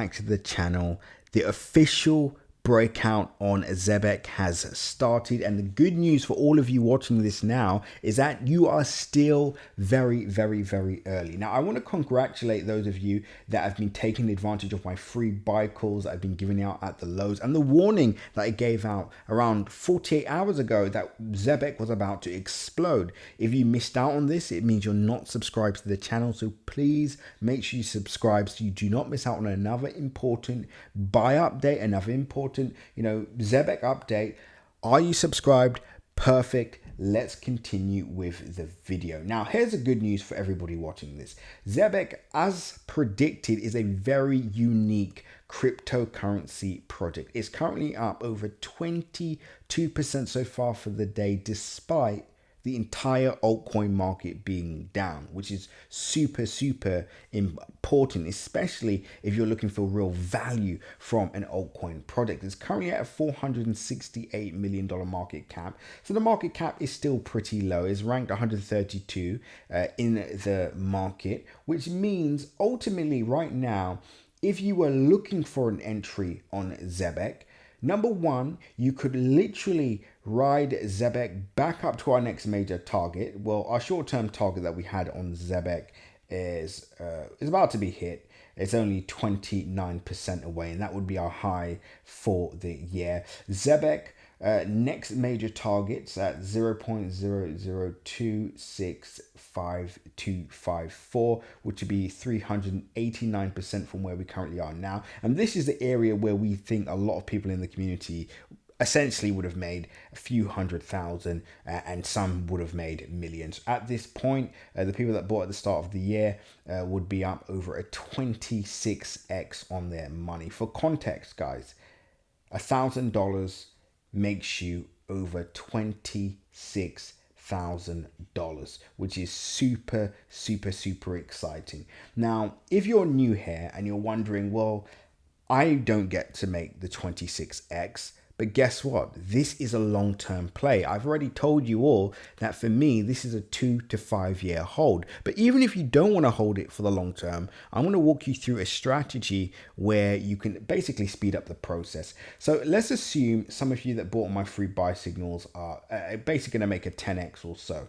Back to the channel. The official breakout on Zebec has started, and the good news for all of you watching this now is that you are still very early. Now I want to congratulate those of you that have been taking advantage of my free buy calls that I've been giving out at the lows, and the warning that I gave out around 48 hours ago that Zebec was about to explode. If you missed out on this, it means you're not subscribed to the channel, so please make sure you subscribe so you do not miss out on another important buy update, another important Zebec update. Are you subscribed? Perfect. Let's continue with the video. Now, here's the good news for everybody watching this. Zebec, as predicted, is a very unique cryptocurrency project. It's currently up over 22% so far for the day, despite the entire altcoin market being down, which is super important, especially if you're looking for real value from an altcoin project. It's currently at a $468 million market cap. So the market cap is still pretty low. It's ranked 132 in the market, which means ultimately right now, if you were looking for an entry on Zebec, number one, you could literally ride Zebec back up to our next major target. Well, our short-term target that we had on Zebec is about to be hit. It's only 29% away, and that would be our high for the year. Zebec next major targets at 0.0026524, which would be 389% from where we currently are now. And this is the area where we think a lot of people in the community essentially would have made a few $100,000 and some would have made millions. At this point, the people that bought at the start of the year would be up over a 26x on their money. For context, guys, $1,000 makes you over $26,000, which is super exciting. Now, if you're new here and you're wondering, well, I don't get to make the 26x, but guess what? This is a long-term play. I've already told you all that for me, this is a 2 to 5 year hold. But even if you don't want to hold it for the long term, I'm going to walk you through a strategy where you can basically speed up the process. So let's assume some of you that bought my free buy signals are basically going to make a 10x or so.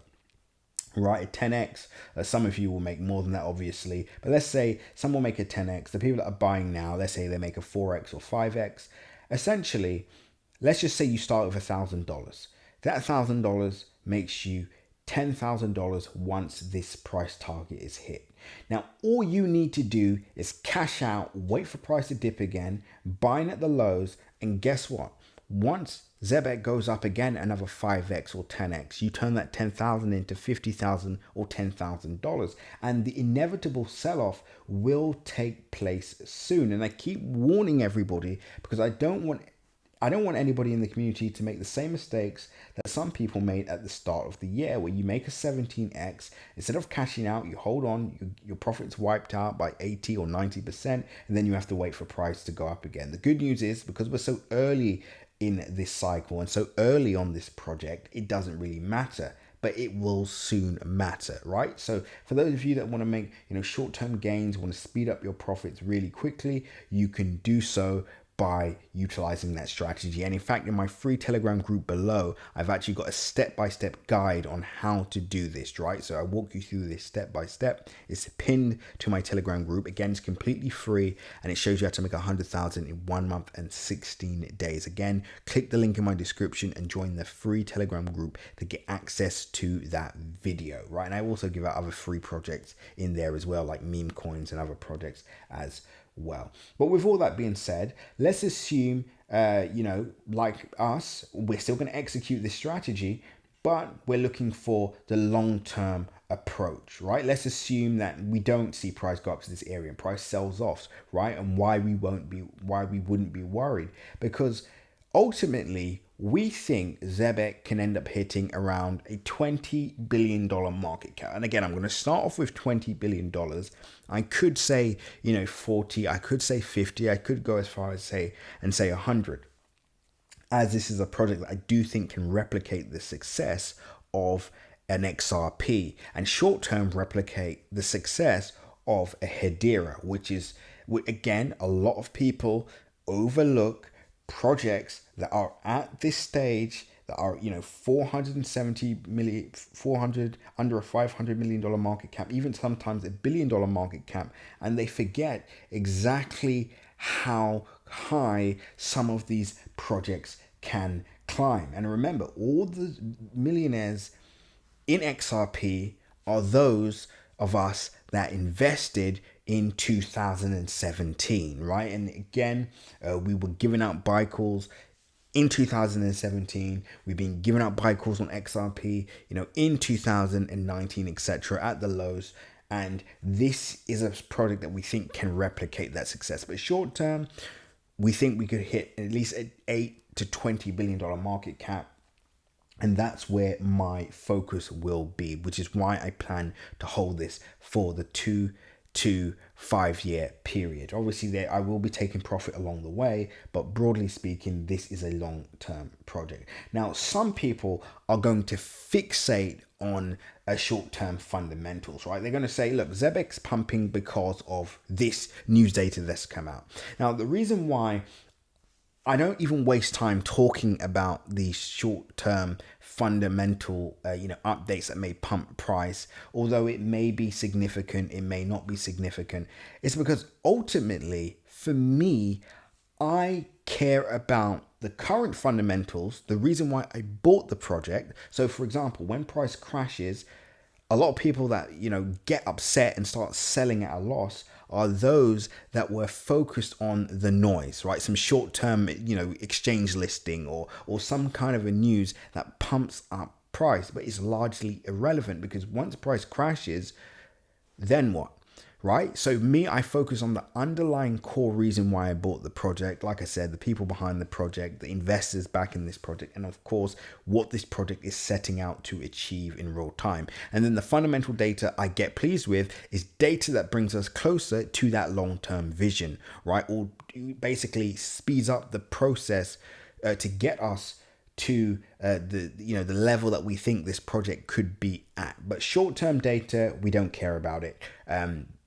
Right, a 10x. Some of you will make more than that, obviously, but let's say some will make a 10x. The people that are buying now, let's say they make a 4x or 5x. Essentially, let's just say you start with $1,000. That $1,000 makes you $10,000 once this price target is hit. Now, all you need to do is cash out, wait for price to dip again, buying at the lows, and guess what? Once Zebec goes up again another 5x or 10x, you turn that 10,000 into 50,000 or $10,000, and the inevitable sell-off will take place soon. And I keep warning everybody because I don't want anybody in the community to make the same mistakes that some people made at the start of the year, where you make a 17x, instead of cashing out, you hold on, your profit's wiped out by 80 or 90%, and then you have to wait for price to go up again. The good news is, because we're so early in this cycle and so early on this project, it doesn't really matter, but it will soon matter, right? So for those of you that want to make short-term gains, want to speed up your profits really quickly, you can do so by utilizing that strategy. And in fact, in my free Telegram group below, I've actually got a step-by-step guide on how to do this, right? So I walk you through this step-by-step. It's pinned to my Telegram group. Again, it's completely free, and it shows you how to make 100,000 in 1 month and 16 days. Again, click the link in my description and join the free Telegram group to get access to that video, right? And I also give out other free projects in there as well, like meme coins and other projects as well. But with all that being said, let's assume, like us, we're still going to execute this strategy, but we're looking for the long-term approach, right? Let's assume that we don't see price go up to this area and price sells off, right? And why we wouldn't be worried, because ultimately we think Zebec can end up hitting around a $20 billion market cap. And again, I'm going to start off with $20 billion. I could say, 40, I could say 50, I could go as far as say 100. As this is a project that I do think can replicate the success of an XRP and short-term replicate the success of a Hedera, which again, a lot of people overlook projects that are at this stage that are 470 million, 400 under a $500 million market cap, even sometimes $1 billion market cap, and they forget exactly how high some of these projects can climb. And remember, all the millionaires in XRP are those of us that invested in 2017, right? And again, we were giving out buy calls in 2017. We've been giving out buy calls on XRP, in 2019, etc. at the lows. And this is a product that we think can replicate that success. But short term, we think we could hit at least an $8 to $20 billion market cap. And that's where my focus will be, which is why I plan to hold this for the 2 to 5 year period. Obviously, I will be taking profit along the way, but broadly speaking, this is a long-term project. Now, some people are going to fixate on short-term fundamentals, right? They're going to say, look, Zebec's pumping because of this news data that's come out. Now, the reason why I don't even waste time talking about these short-term fundamental, updates that may pump price, although it may be significant, it may not be significant. It's because ultimately, for me, I care about the current fundamentals, the reason why I bought the project. So, for example, when price crashes, a lot of people that, get upset and start selling at a loss are those that were focused on the noise, right? Some short-term, exchange listing or some kind of a news that pumps up price, but is largely irrelevant because once price crashes, then what? Right? So I focus on the underlying core reason why I bought the project. Like I said, the people behind the project, the investors back in this project, and of course, what this project is setting out to achieve in real time. And then the fundamental data I get pleased with is data that brings us closer to that long-term vision, right? Or basically speeds up the process to get us to the level that we think this project could be at. But short-term data, we don't care about it.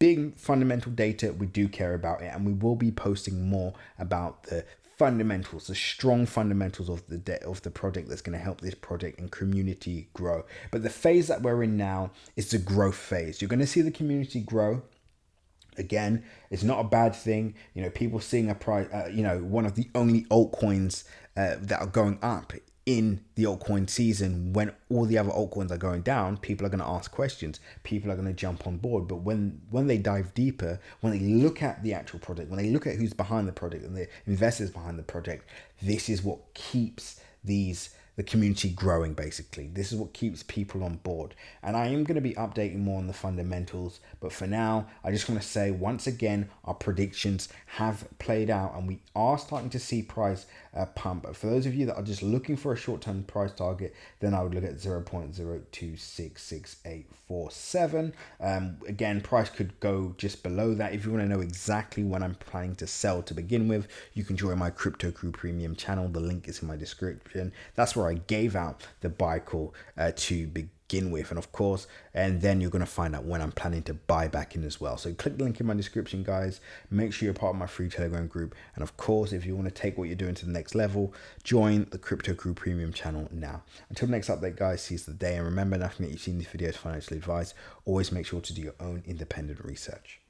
Big fundamental data, we do care about it, and we will be posting more about the fundamentals, the strong fundamentals of the project that's going to help this project and community grow. But the phase that we're in now is the growth phase. You're going to see the community grow. Again, it's not a bad thing. People seeing a price, one of the only altcoins that are going up in the altcoin season when all the other altcoins are going down. People are going to ask questions. People are going to jump on board. But when they dive deeper, when they look at the actual project, when they look at who's behind the project and the investors behind the project, this is what keeps the community growing. Basically, this is what keeps people on board. And I am going to be updating more on the fundamentals, but for now I just want to say once again, our predictions have played out and we are starting to see price pump. But for those of you that are just looking for a short-term price target, then I would look at 0.026687. Again, price could go just below that. If you want to know exactly when I'm planning to sell to begin with, you can join my Crypto Crew Premium channel. The link is in my description. That's where I gave out the buy call to begin with, and of course, and then you're going to find out when I'm planning to buy back in as well. So click the link in my description, guys. Make sure you're part of my free Telegram group, and of course, if you want to take what you're doing to the next level, join the Crypto Crew Premium channel now. Until the next update, guys, seize the day, and remember, nothing that you've seen in this video is financial advice. Always make sure to do your own independent research.